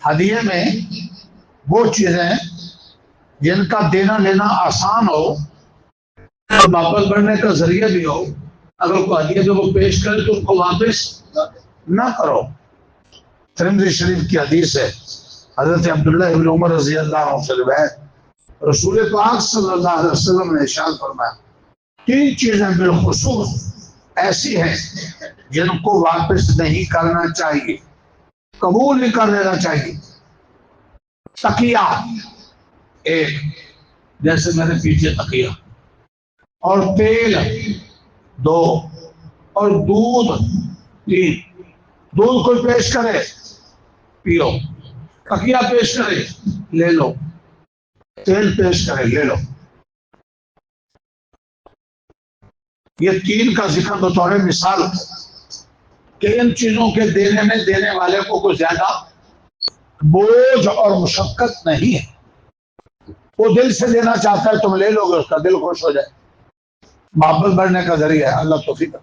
ہدیے میں وہ چیزیں جن کا دینا لینا آسان ہو اور واپس بڑھنے کا ذریعہ بھی ہو، اگر کوئی ہدیہ جو وہ پیش کرے تو ان کو واپس نہ کرو۔ ترمذی شریف کی حدیث ہے، حضرت عبداللہ ابن عمر رضی اللہ عنہ سے روایت، رسول پاک صلی اللہ علیہ وسلم نے ارشاد فرمایا، تین چیزیں بالخصوص ایسی ہیں جن کو واپس نہیں کرنا چاہیے، قبول نہیں کر لینا چاہیے۔ تکیہ ایک، جیسے میرے پیچھے تکیہ، اور تیل دو، اور دودھ تین۔ دودھ کوئی پیش کرے پیو، تکیہ پیش کرے لے لو، تیل پیش کرے لے لو۔ یہ تین کا ذکر بطور مثال کہ ان چیزوں کے دینے میں دینے والے کو کوئی زیادہ بوجھ اور مشقت نہیں ہے، وہ دل سے دینا چاہتا ہے، تم لے لو گے، اس کا دل خوش ہو جائے، محبت بڑھنے کا ذریعہ ہے۔ اللہ توفیق۔